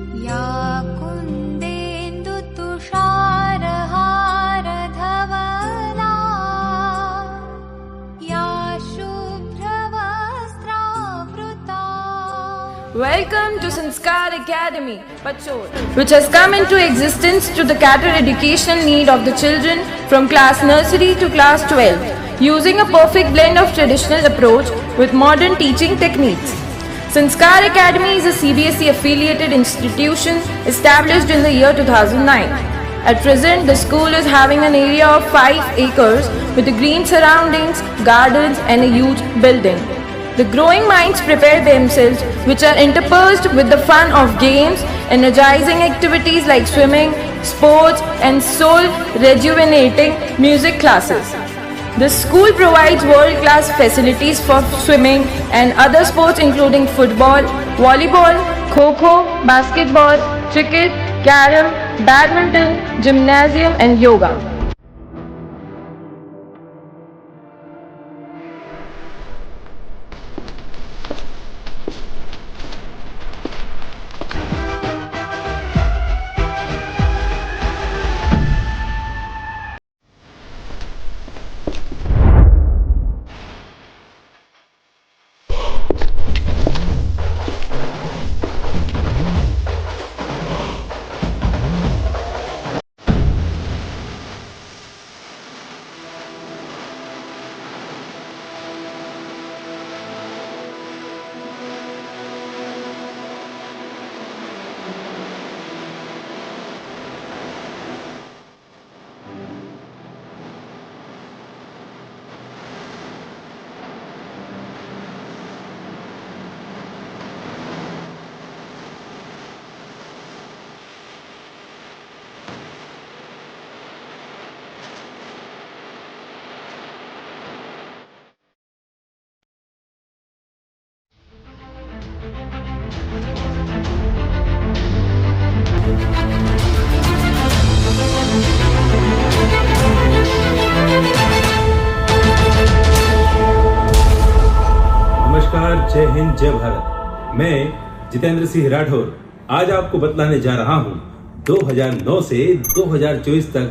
या कुन्देन्दु तुषारहारधवला या शुभ्रवस्त्रावृता. Welcome to Sanskar Academy, Pachor, which has come into existence to the cater educational need of the children from class nursery to class 12, using a perfect blend of traditional approach with modern teaching techniques. Sanskar Academy is a CBSE affiliated institution established in the year 2009. At present, the school is having an area of 5 acres with green surroundings, gardens and a huge building. The growing minds prepare themselves, which are interspersed with the fun of games, energizing activities like swimming, sports and soul-rejuvenating music classes. The school provides world-class facilities for swimming and other sports including football, volleyball, kho-kho, basketball, cricket, carom, badminton, gymnasium and yoga. नमस्कार, जय हिंद, जय भारत। मैं जितेंद्र सिंह राठौर आज आपको बतलाने जा रहा हूं 2009 से 2024 तक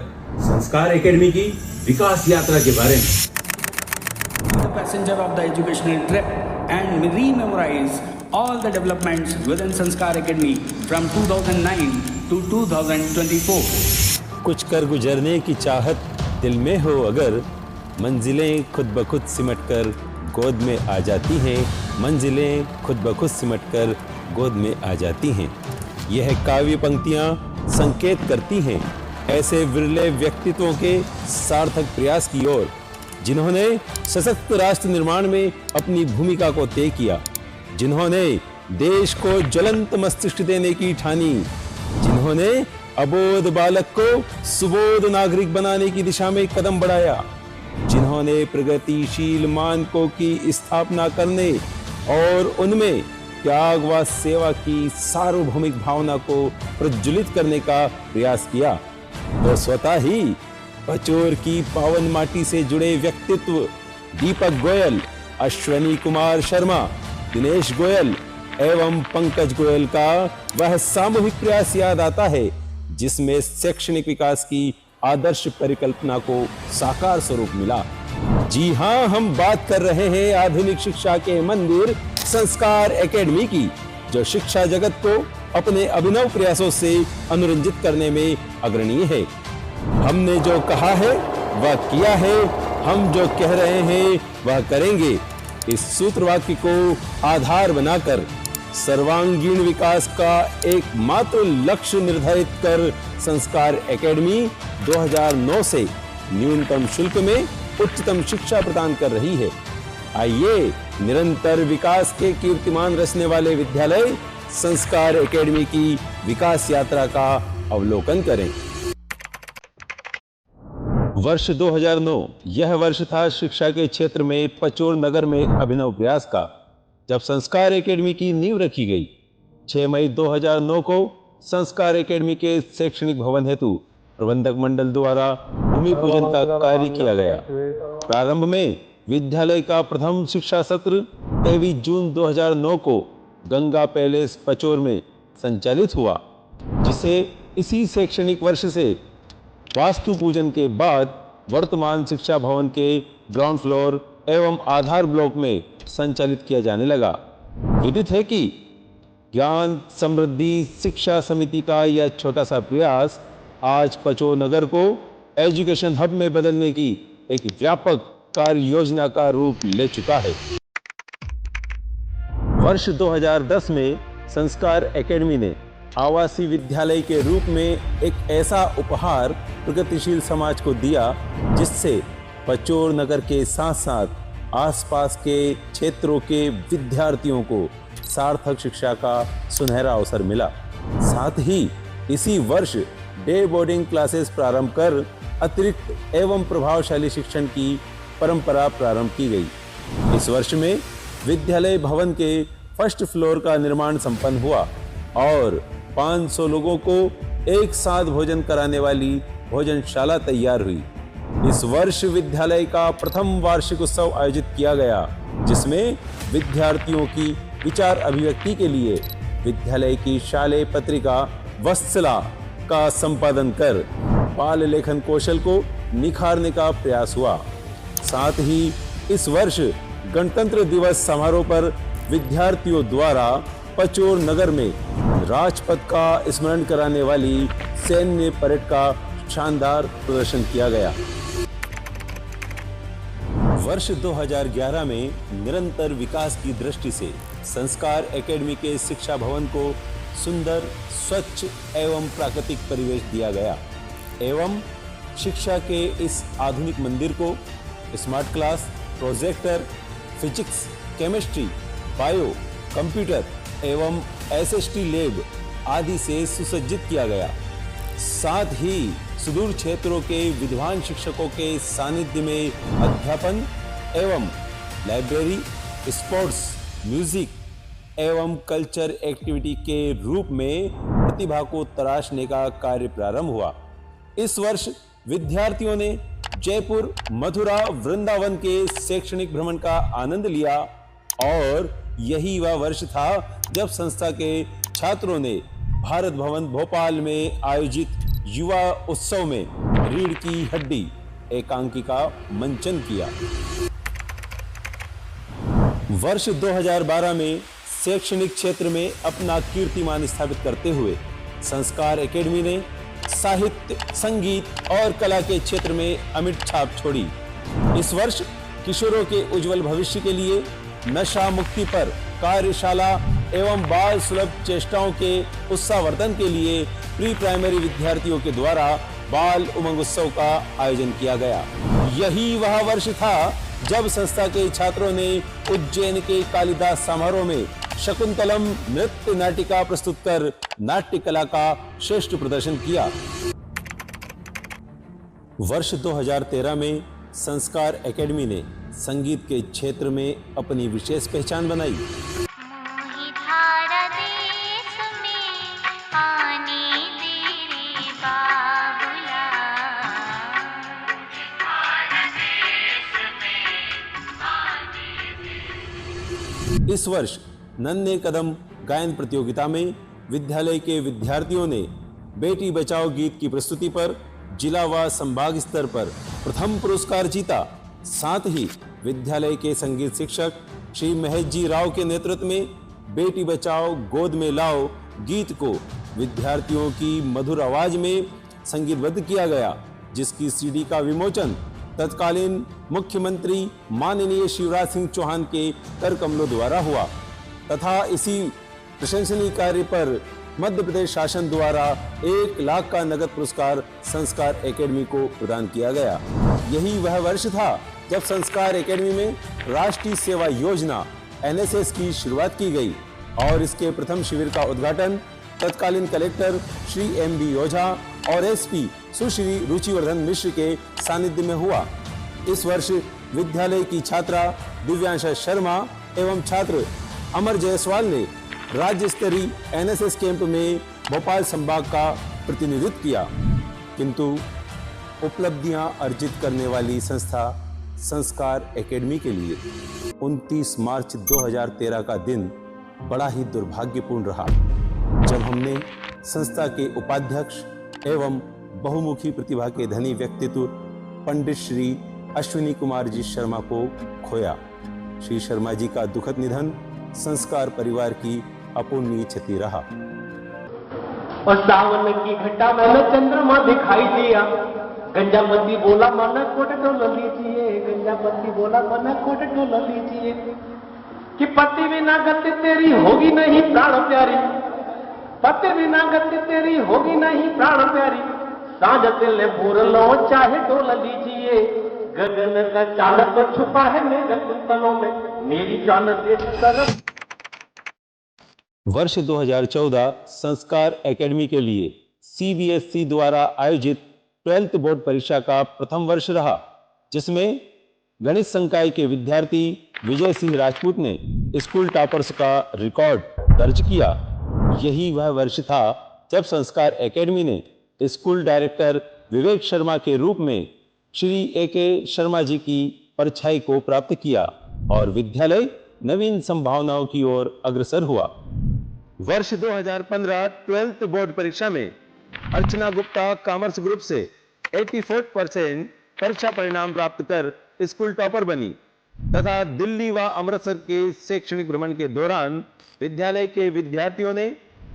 संस्कार एकेडमी की विकास यात्रा के बारे में। The passenger of the educational trip and re-memorize all the developments within Sanskar Academy from 2009 to 2024. कुछ कर गुजरने की चाहत दिल में हो अगर, मंजिलें खुद ब खुद सिमट कर गोद में आ जाती हैं, मंजिलें खुद ब खुद सिमट कर गोद में आ जाती हैं। यह काव्य पंक्तियाँ संकेत करती हैं ऐसे विरले व्यक्तित्वों के सार्थक प्रयास की ओर, जिन्होंने सशक्त राष्ट्र निर्माण में अपनी भूमिका को तय किया, जिन्होंने देश को ज्वलंत मस्तिष्क देने की ठानी, जिन्होंने अबोध बालक को सुबोध नागरिक बनाने की दिशा में कदम बढ़ाया, जिन्होंने प्रगतिशील मानकों की स्थापना करने और उनमें त्याग व सेवा की सार्वभौमिक भावना को प्रज्वलित करने का प्रयास किया, तो स्वतः ही पचोर की पावन माटी से जुड़े व्यक्तित्व दीपक गोयल, अश्वनी कुमार शर्मा, दिनेश गोयल एवं पंकज गोयल का वह सामूहिक प्रयास याद आता है, जिसमें शैक्षणिक विकास की आदर्श परिकल्पना को साकार स्वरूप मिला। जी हाँ, हम बात कर रहे हैं आधुनिक शिक्षा के मंदिर संस्कार एकेडमी की, जो शिक्षा जगत को अपने अभिनव प्रयासों से अनुरंजित करने में अग्रणीय है। हमने जो कहा है वह किया है, हम जो कह रहे हैं वह करेंगे। इस सूत्रवाक्य को आधार बनाकर सर्वांगीण विकास का एकमात्र लक्ष्य निर्धारित कर संस्कार एकेडमी 2009 से न्यूनतम शुल्क में उच्चतम शिक्षा प्रदान कर रही है। आइए निरंतर विकास के कीर्तिमान रचने वाले विद्यालय संस्कार एकेडमी की विकास यात्रा का अवलोकन करें। वर्ष 2009 यह वर्ष था शिक्षा के क्षेत्र में पचोर नगर में अभिनव प्रयास का, जब संस्कार एकेडमी की नींव रखी गई। 6 मई 2009 को संस्कार एकेडमी के शैक्षणिक भवन हेतु प्रबंधक मंडल द्वारा भूमि पूजन का कार्य किया गया। प्रारंभ में विद्यालय का प्रथम शिक्षा सत्र 23 जून 2009 को गंगा पैलेस पचोर में संचालित हुआ, जिसे इसी शैक्षणिक वर्ष से वास्तु पूजन के बाद वर्तमान शिक्षा भवन के ग्राउंड फ्लोर एवं आधार ब्लॉक में संचालित किया जाने लगा। विदित है कि ज्ञान समृद्धि शिक्षा समिति का यह छोटा सा प्रयास आज पचोर नगर को एजुकेशन हब में बदलने की एक व्यापक कार्य योजना का रूप ले चुका है। वर्ष 2010 में संस्कार एकेडमी ने आवासीय विद्यालय के रूप में एक ऐसा उपहार प्रगतिशील समाज को दिया, जिससे पचोर नगर के साथ साथ आसपास के क्षेत्रों के विद्यार्थियों को सार्थक शिक्षा का सुनहरा अवसर मिला। साथ ही इसी वर्ष डे बोर्डिंग क्लासेस प्रारंभ कर अतिरिक्त एवं प्रभावशाली शिक्षण की परंपरा प्रारंभ की गई। इस वर्ष में विद्यालय भवन के फर्स्ट फ्लोर का निर्माण संपन्न हुआ और 500 लोगों को एक साथ भोजन कराने वाली भोजनशाला तैयार हुई। इस वर्ष विद्यालय का प्रथम वार्षिक उत्सव आयोजित किया गया, जिसमें विद्यार्थियों की विचार अभिव्यक्ति के लिए विद्यालय की शालेय पत्रिका वत्सला का संपादन कर बाल लेखन कौशल को निखारने का प्रयास हुआ। साथ ही इस वर्ष गणतंत्र दिवस समारोह पर विद्यार्थियों द्वारा पचोर नगर में राजपथ का स्मरण कराने वाली सैन्य परेड का शानदार प्रदर्शन किया गया। वर्ष 2011 में निरंतर विकास की दृष्टि से संस्कार एकेडमी के शिक्षा भवन को सुंदर, स्वच्छ एवं प्राकृतिक परिवेश दिया गया एवं शिक्षा के इस आधुनिक मंदिर को smart class, projector, physics, chemistry, bio, computer एवं एसएसटी लैब आदि से सुसज्जित किया गया। साथ ही सुदूर क्षेत्रों के विद्वान शिक्षकों के सानिध्य में अध्यापन एवं लाइब्रेरी, स्पोर्ट्स, म्यूजिक एवं कल्चर एक्टिविटी के रूप में प्रतिभा को तराशने का कार्य प्रारंभ हुआ। इस वर्ष विद्यार्थियों ने जयपुर, मथुरा, वृंदावन के शैक्षणिक भ्रमण का आनंद लिया और यही वह वर्ष था जब संस्था के छात्रों ने भारत भवन भोपाल में आयोजित युवा उत्सव में रीढ़ की हड्डी एकांकी का मंचन किया। वर्ष 2012 में शैक्षणिक क्षेत्र में अपना कीर्तिमान स्थापित करते हुए संस्कार एकेडमी ने साहित्य, संगीत और कला के क्षेत्र में अमिट छाप छोड़ी। इस वर्ष किशोरों के उज्जवल भविष्य के लिए नशा मुक्ति पर कार्यशाला एवं बाल सुलभ चेष्टाओं के उत्साहवर्धन के लिए प्री प्राइमरी विद्यार्थियों के द्वारा बाल उमंग उत्सव का आयोजन किया गया। यही वह वर्ष था जब संस्था के छात्रों ने उज्जैन के कालिदास समारोह में शकुंतलम नृत्य नाटिका प्रस्तुत कर नाट्य कला का श्रेष्ठ प्रदर्शन किया। वर्ष 2013 में संस्कार एकेडमी ने संगीत के क्षेत्र में अपनी विशेष पहचान बनाई। मोहि धारा देश में आने दे रे बाबुला। इस वर्ष नन्हे कदम गायन प्रतियोगिता में विद्यालय के विद्यार्थियों ने बेटी बचाओ गीत की प्रस्तुति पर जिला व संभाग स्तर पर प्रथम पुरस्कार जीता। साथ ही विद्यालय के संगीत शिक्षक श्री महेश जी राव के नेतृत्व में बेटी बचाओ गोद में लाओ गीत को विद्यार्थियों की मधुर आवाज में संगीतबद्ध किया गया, जिसकी सीडी का विमोचन तत्कालीन मुख्यमंत्री माननीय शिवराज सिंह चौहान के कर कमलों द्वारा हुआ तथा इसी प्रशंसनीय कार्य पर मध्य प्रदेश शासन द्वारा 1 लाख का नगद पुरस्कार संस्कार एकेडमी को प्रदान किया गया। यही वह वर्ष था जब संस्कार एकेडमी में राष्ट्रीय सेवा योजना एनएसएस की शुरुआत की गई और इसके प्रथम शिविर का उद्घाटन तत्कालीन कलेक्टर श्री एमबी ओझा और एसपी सुश्री रुचिवर्धन मिश्र के सानिध्य में हुआ। इस वर्ष विद्यालय की छात्रा दिव्यांशा शर्मा एवं छात्र अमर जायसवाल ने राज्य स्तरीय एनएसएस कैंप में भोपाल संभाग का प्रतिनिधित्व किया, किंतु उपलब्धियां अर्जित करने वाली संस्था संस्कार एकेडमी के लिए 29 मार्च 2013 का दिन बड़ा ही दुर्भाग्यपूर्ण रहा, जब हमने संस्था के उपाध्यक्ष एवं बहुमुखी प्रतिभा के धनी व्यक्तित्व पंडित श्री अश्विनी कुमार जी शर्मा को खोया। श्री शर्मा जी का दुखद निधन संस्कार परिवार की अपूर्णीय क्षति रहा। और सावन की घटा मैंने चंद्रमा दिखाई दिया, गंजापति बोला मन कोट डोल लीजिए, गंजापति बोला मन कोट डोल लीजिए, कि पति बिना गति तेरी होगी नहीं प्राण प्यारी, पति बिना गति तेरी होगी नहीं प्राण प्यारी, सांझ तिल भूर लो चाहे डोल लीजिए, गगन का चांद तो छुपा है मेरे कुंतलों में, मेरी जान दे तरफ। वर्ष 2014 संस्कार एकेडमी के लिए CBSE द्वारा आयोजित 12th बोर्ड परीक्षा का प्रथम वर्ष रहा, जिसमें गणित संकाय के विद्यार्थी विजय सिंह राजपूत ने स्कूल टॉपर्स का रिकॉर्ड दर्ज किया। यही वह वर्ष था जब संस्कार एकेडमी ने स्कूल डायरेक्टर विवेक शर्मा के रूप में श्री AK शर्मा जी की परछाई को प्राप्त किया और विद्यालय नवीन संभावनाओं की ओर अग्रसर हुआ। वर्ष 2015 12th बोर्ड परीक्षा में अर्चना गुप्ता कॉमर्स ग्रुप से 84% परीक्षा परिणाम प्राप्त कर स्कूल टॉपर बनी तथा दिल्ली व अमृतसर के शैक्षणिक भ्रमण के दौरान विद्यालय के विद्यार्थियों ने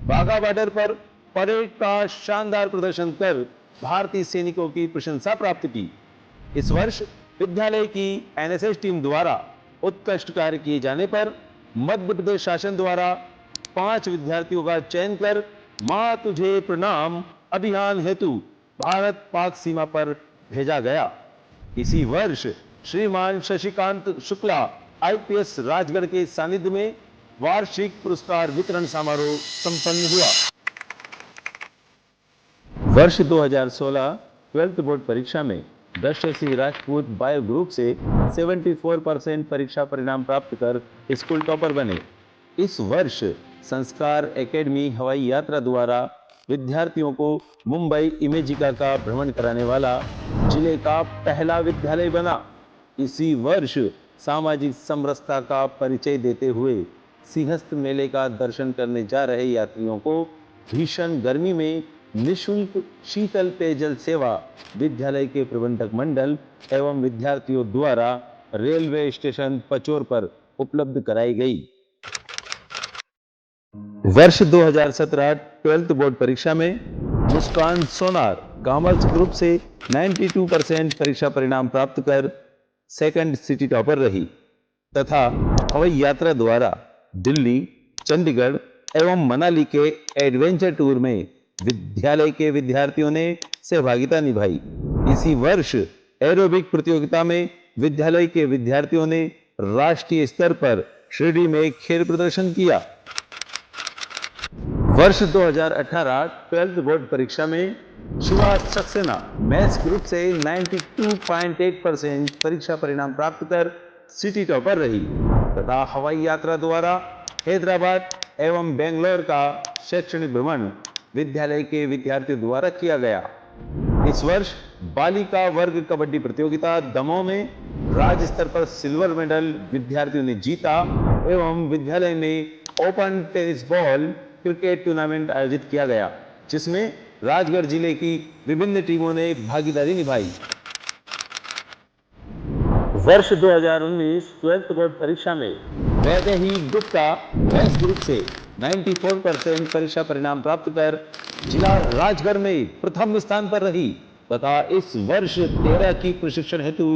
वाघा बॉर्डर पर परेड का शानदार प्रदर्शन कर भारतीय सैनिकों की प्रशंसा प्राप्त की। इस वर्ष विद्यालय की NSS टीम द्वारा उत्कृष्ट कार्य किए जाने पर मध्य प्रदेश शासन द्वारा 5 विद्यार्थियों का चयन कर मां तुझे प्रणाम अभियान हेतु भारत पाक सीमा पर भेजा गया। इसी वर्ष श्रीमान शशिकांत शुक्ला IPS राजगढ़ के सानिध्य में वार्षिक पुरस्कार वितरण समारोह संपन्न हुआ। वर्ष 2016 12th बोर्ड परीक्षा में दशरथ सिंह राजपूत बायो ग्रुप से 74% परीक्षा परिणाम प्राप्त कर स्कूल टॉपर बने। इस वर्ष संस्कार एकेडमी हवाई यात्रा द्वारा विद्यार्थियों को मुंबई इमेजिका का भ्रमण कराने वाला जिले का पहला विद्यालय बना। इसी वर्ष सामाजिक समरसता का परिचय देते हुए सिंहस्थ मेले का दर्शन करने जा रहे यात्रियों को भीषण गर्मी में निःशुल्क शीतल पेयजल सेवा विद्यालय के प्रबंधक मंडल एवं विद्यार्थियों द्वारा रेलवे स्टेशन पचोर पर उपलब्ध कराई गई। वर्ष 2017 12th बोर्ड परीक्षा में मुस्कान सोनार कॉमर्स ग्रुप से 92% परीक्षा परिणाम प्राप्त कर सेकंड सिटी टॉपर रही तथा हवाई यात्रा द्वारा दिल्ली, चंडीगढ़ एवं मनाली के एडवेंचर टूर में विद्यालय के विद्यार्थियों ने सहभागिता निभाई। इसी वर्ष एरोबिक प्रतियोगिता में विद्यालय के विद्यार्थियों ने राष्ट्रीय स्तर पर शिरडी में खेल प्रदर्शन किया। वर्ष 2018 12th बोर्ड परीक्षा में सुभाष सक्सेना मैथ्स ग्रुप से 92.8% परीक्षा परिणाम प्राप्त कर सिटी टॉपर रही तथा हवाई यात्रा द्वारा हैदराबाद एवं बेंगलोर का शैक्षणिक भ्रमण विद्यालय के विद्यार्थियों द्वारा किया गया। इस वर्ष बालिका वर्ग कबड्डी प्रतियोगिता दमोह में राज्य स्तर पर सिल्वर मेडल विद्यार्थियों ने जीता एवं विद्यालय में open tennis ball cricket tournament आयोजित किया गया, जिसमें राजगढ़ जिले की विभिन्न टीमों ने भागीदारी निभाई। वर्ष 2019 12th बोर्ड परीक्षा में वैदेही गुप्ता मैथ्स ग्रुप से 94% परीक्षा परिणाम प्राप्त कर जिला राजगढ़ में प्रथम स्थान पर रही तथा इस वर्ष 13 की प्रशिक्षण हेतु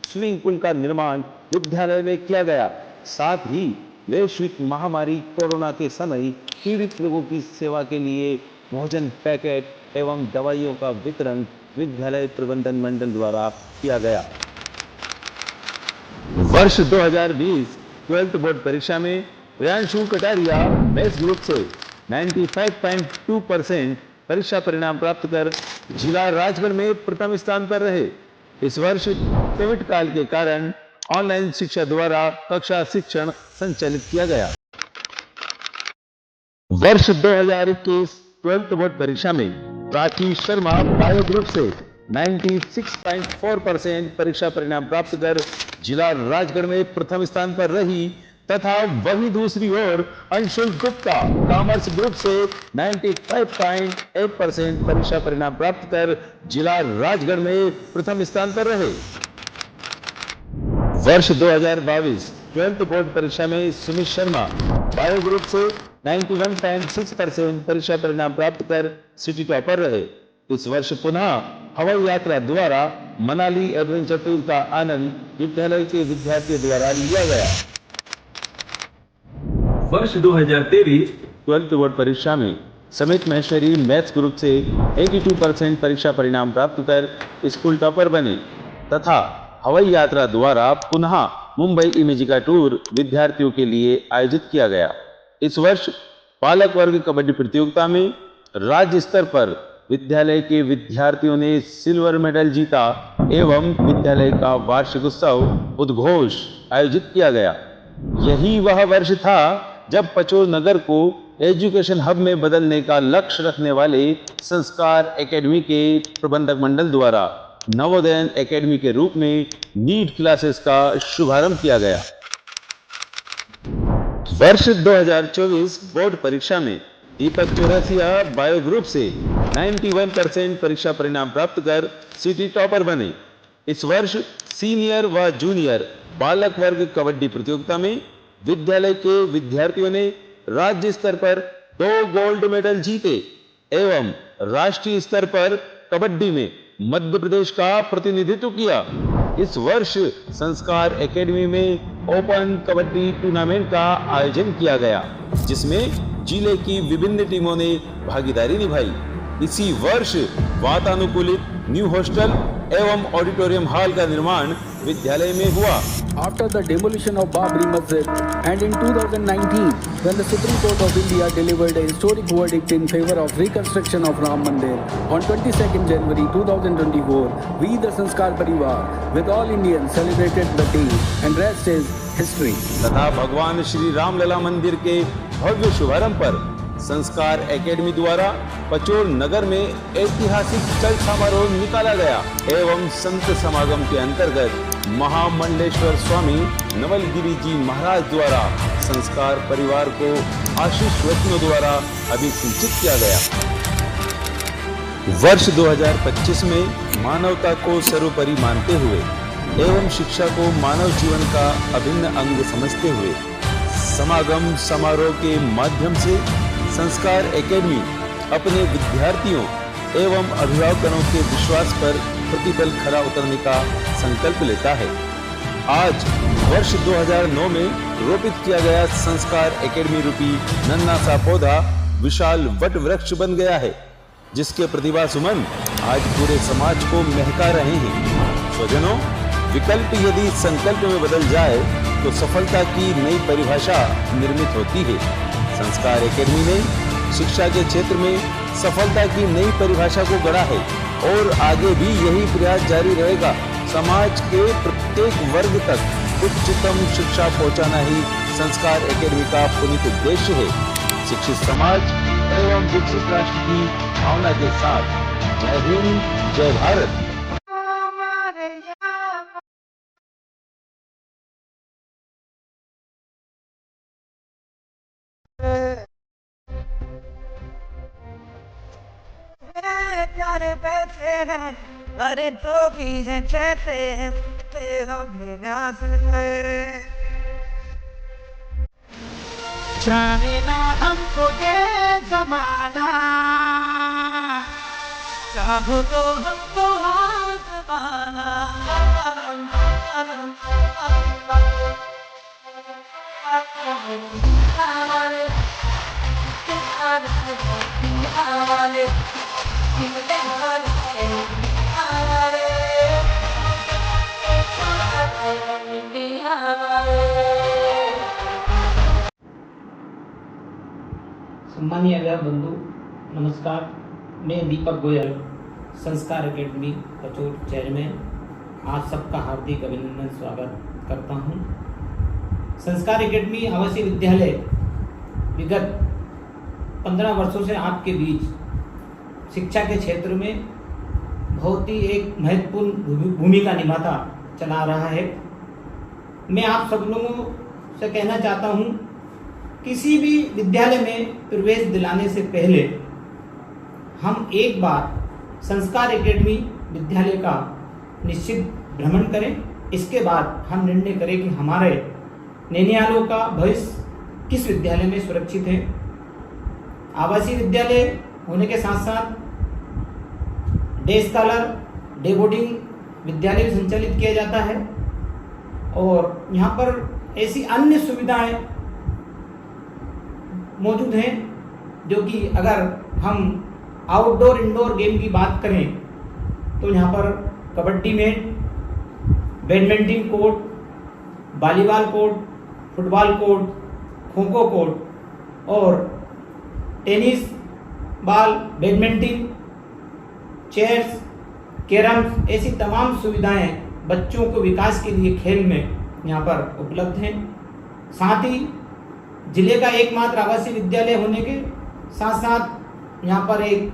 स्विमिंग पूल का निर्माण विद्यालय में किया गया। साथ ही वैश्विक महामारी कोरोना के समय पीड़ित लोगों की सेवा के लिए भोजन पैकेट एवं दवाइयों का वितरण विद्यालय प्रबंधन मंडल द्वारा किया गया। वर्ष 2020 12th बोर्ड परीक्षा में प्रियांशु कटारिया मैथ्स ग्रुप से 95.2% परीक्षा परिणाम प्राप्त कर जिला राजगढ़ में प्रथम स्थान पर रहे। इस वर्ष कोविड काल के कारण ऑनलाइन शिक्षा द्वारा कक्षा शिक्षण संचालित किया गया। वर्ष 2021 12th बोर्ड परीक्षा में प्राची शर्मा बायो ग्रुप से 96.4% परीक्षा परिणाम प्राप्त कर जिला राजगढ़ में प्रथम स्थान पर रही तथा वही दूसरी ओर अंशुल गुप्ता कॉमर्स ग्रुप से 95.8% परीक्षा परिणाम प्राप्त कर जिला राजगढ़ में प्रथम स्थान पर रहे। वर्ष 2022 12th बोर्ड परीक्षा में सुमित शर्मा बायो ग्रुप से 91.6% परीक्षा परिणाम प्राप्त कर सिटी टॉपर रहे। इस वर्ष पुनः हवाई यात्रा द्वारा मनाली एडवेंचर टूर का आनंद विद्यालय के विद्यार्थियों द्वारा लिया गया। वर्ष 2023 12th बोर्ड परीक्षा में समित महेश्वरी मैथ्स ग्रुप से 82% परीक्षा परिणाम प्राप्त कर स्कूल टॉपर बने तथा हवाई यात्रा द्वारा पुनः मुंबई इमेजिका टूर विद्यार्थियों के लिए आयोजित किया गया। इस वर्ष बालक वर्ग कबड्डी प्रतियोगिता में राज्य स्तर पर विद्यालय के विद्यार्थियों ने सिल्वर मेडल जीता एवं विद्यालय का वार्षिक उत्सव उद्घोष आयोजित किया गया। यही वह वर्ष था जब पचोर नगर को एजुकेशन हब में बदलने का लक्ष्य रखने वाले संस्कार एकेडमी के प्रबंधक मंडल द्वारा नवोदय एकेडमी के रूप में नीट क्लासेस का शुभारंभ किया गया। वर्ष 2024 बोर्ड परीक्षा में दीपक चौरसिया बायो ग्रुप से 91% परीक्षा परिणाम प्राप्त कर सिटी टॉपर बने। इस वर्ष सीनियर व जूनियर बालक वर्ग कबड्डी प्रतियोगिता में विद्यालय के विद्यार्थियों ने राज्य स्तर पर 2 गोल्ड मेडल जीते एवं राष्ट्रीय स्तर पर कबड्डी में मध्य प्रदेश का प्रतिनिधित्व किया। इस वर्ष संस्कार एकेडमी में ओपन कबड्डी टूर्नामेंट का आयोजन किया गया जिसमें जिले की विभिन्न टीमों ने भागीदारी निभाई। इसी वर्ष वातानुकूलित न्यू हॉस्टल एवं ऑडिटोरियम हॉल का निर्माण विद्यालय में हुआ। After the demolition of Babri Masjid and in 2019 when the Supreme Court of India delivered a historic verdict in favor of reconstruction of Ram Mandir, on 22nd January 2024 we the Sanskar Parivar with all Indians celebrated the day and rest is history। तथा भगवान श्री राम लला मंदिर के भव्य शुभारंभ पर संस्कार academy द्वारा पचोर नगर में ऐतिहासिक चल समारोह निकाला गया एवं संत समागम के अंतर्गत महामंडलेश्वर स्वामी नवलगिरी जी महाराज द्वारा संस्कार परिवार को आशीष रत्नों द्वारा अभिषिंचित किया गया। वर्ष 2025 में मानवता को सर्वोपरि मानते हुए एवं शिक्षा को मानव जीवन का अभिन्न अंग समझते हुए समागम समारोह के माध्यम से संस्कार एकेडमी अपने विद्यार्थियों एवं अभिभावकों के विश्वास पर प्रतिपल खरा उतरने का संकल्प लेता है। आज वर्ष 2009 में रोपित किया गया संस्कार एकेडमी रूपी नन्हा सा पौधा विशाल वट वृक्ष बन गया है जिसके प्रतिभा सुमन आज पूरे समाज को महका रहे हैं। स्वजनों, विकल्प यदि संकल्प में बदल जाए तो सफलता की नई परिभाषा निर्मित होती है। संस्कार एकेडमी ने शिक्षा के क्षेत्र में सफलता की नई परिभाषा को गढ़ा है और आगे भी यही प्रयास जारी रहेगा। समाज के प्रत्येक वर्ग तक उच्चतम शिक्षा पहुंचाना ही संस्कार एकेडमी का पुनीत उद्देश्य है। शिक्षित समाज एवं विकसित राष्ट्र की भावना के साथ जय हिंद, जय भारत। प्यारे बैठे हैं अरे तो भी चाहते हैं तेरा मेरा चाहे ना हमको ये जमाना चाहो तो हमको हाथ सम्मानीय अभिभावक बंधु नमस्कार। मैं दीपक गोयल संस्कार एकेडमी पचोर चेयरमैन आप सबका हार्दिक अभिनंदन स्वागत करता हूं। संस्कार एकेडमी आवासीय विद्यालय विगत 15 वर्षों से आपके बीच शिक्षा के क्षेत्र में बहुत ही एक महत्वपूर्ण भूमिका निभाता चला रहा है। मैं आप सब लोगों से कहना चाहता हूँ, किसी भी विद्यालय में प्रवेश दिलाने से पहले हम एक बार संस्कार एकेडमी विद्यालय का निश्चित भ्रमण करें। इसके बाद हम निर्णय करें कि हमारे नैनियालों का भविष्य किस विद्यालय में सुरक्षित है। आवासीय विद्यालय होने के साथ साथ डे स्कॉलर, डे बोर्डिंग विद्यालय भी संचालित किया जाता है और यहाँ पर ऐसी अन्य सुविधाएं मौजूद हैं जो कि अगर हम आउटडोर इंडोर गेम की बात करें तो यहाँ पर kabaddi mat, badminton court, volleyball court, football court, kho kho court और tennis ball, badminton, chairs, carroms ऐसी तमाम सुविधाएं बच्चों को विकास के लिए खेल में यहाँ पर उपलब्ध हैं। साथ ही जिले का एकमात्र आवासीय विद्यालय होने के साथ साथ यहाँ पर एक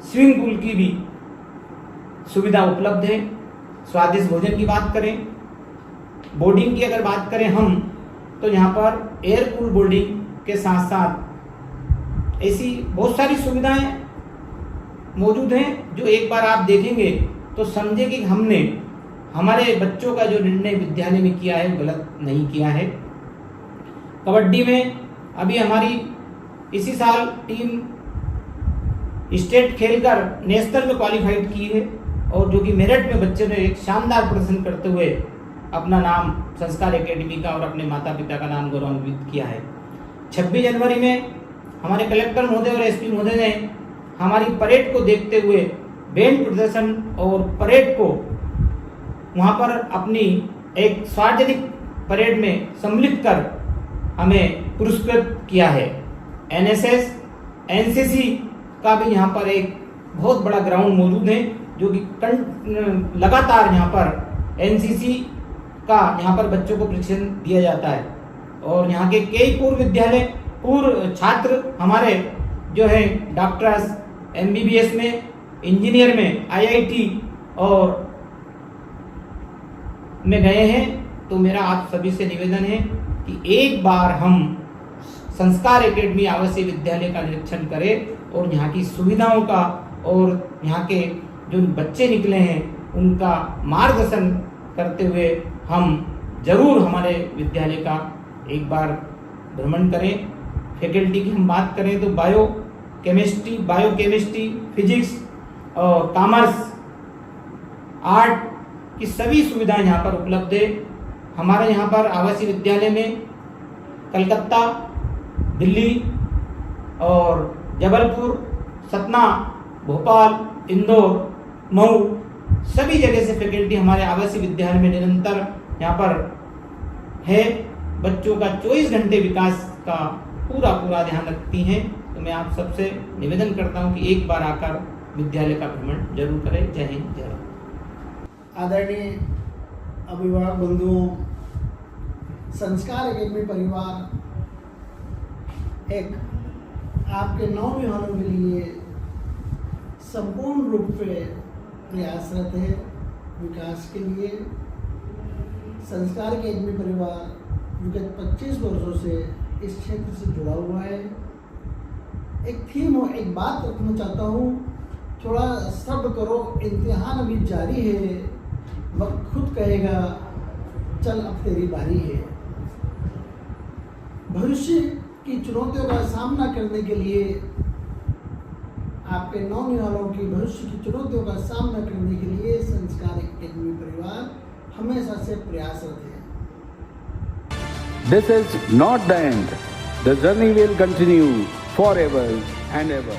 स्विमिंग पूल की भी सुविधा उपलब्ध है। स्वादिष्ट भोजन की बात करें, बोर्डिंग की अगर बात करें हम, तो यहाँ पर एयर कूल बोर्डिंग के साथ साथ ऐसी बहुत सारी सुविधाएं मौजूद हैं जो एक बार आप देखेंगे तो समझे कि हमने हमारे बच्चों का जो निर्णय विद्यालय में किया है वो गलत नहीं किया है। कबड्डी में अभी हमारी इसी साल टीम स्टेट खेलकर नेशनल में क्वालिफाइड की है और जो कि मेरिट में बच्चे ने एक शानदार प्रदर्शन करते हुए अपना नाम संस्कार एकेडमी का और अपने माता पिता का नाम गौरवान्वित किया है। 26 जनवरी में हमारे कलेक्टर महोदय और एसपी महोदय ने हमारी परेड को देखते हुए बैंड प्रदर्शन और परेड को वहाँ पर अपनी एक सार्वजनिक परेड में सम्मिलित कर हमें पुरस्कृत किया है। एनएसएस, एनसीसी का भी यहाँ पर एक बहुत बड़ा ग्राउंड मौजूद है जो कि लगातार यहाँ पर एनसीसी का यहाँ पर बच्चों को प्रशिक्षण दिया जाता है और यहाँ के कई पूर्व छात्र हमारे जो है डॉक्टर्स, एमबीबीएस में, इंजीनियर में, आईआईटी और में गए हैं। तो मेरा आप सभी से निवेदन है कि एक बार हम संस्कार एकेडमी आवासीय विद्यालय का निरीक्षण करें और यहाँ की सुविधाओं का और यहाँ के जो बच्चे निकले हैं उनका मार्गदर्शन करते हुए हम जरूर हमारे विद्यालय का एक बार भ्रमण करें। फैकल्टी की हम बात करें तो बायोकेमिस्ट्री, फिजिक्स और कॉमर्स, आर्ट की सभी सुविधाएं यहाँ पर उपलब्ध है। हमारे यहाँ पर आवासीय विद्यालय में कलकत्ता, दिल्ली और जबलपुर, सतना, भोपाल, इंदौर, मऊ सभी जगह से फैकल्टी हमारे आवासीय विद्यालय में निरंतर यहाँ पर है। बच्चों का 24 घंटे विकास का पूरा ध्यान रखती हैं। तो मैं आप सबसे निवेदन करता हूँ कि एक बार आकर विद्यालय का भ्रमण जरूर करें। जय हिंद, जय भारत। आदरणीय अभिभावक बंधुओं, संस्कार एकेडमी परिवार एक आपके नौजवानों के लिए संपूर्ण रूप से प्रयासरत है विकास के लिए। संस्कार एकेडमी परिवार विगत 25 वर्षों से इस क्षेत्र से जुड़ा हुआ है। एक थीम हो, एक बात रखना चाहता हूँ, थोड़ा सब्र करो, इम्तिहान अभी जारी है, वक्त खुद कहेगा चल अब तेरी बारी है। भविष्य की चुनौतियों का सामना करने के लिए, आपके नौनिहालों की भविष्य की चुनौतियों का सामना करने के लिए संस्कार एकेडमी परिवार हमेशा से प्रयासरत है। This is not the end. The journey will continue forever and ever.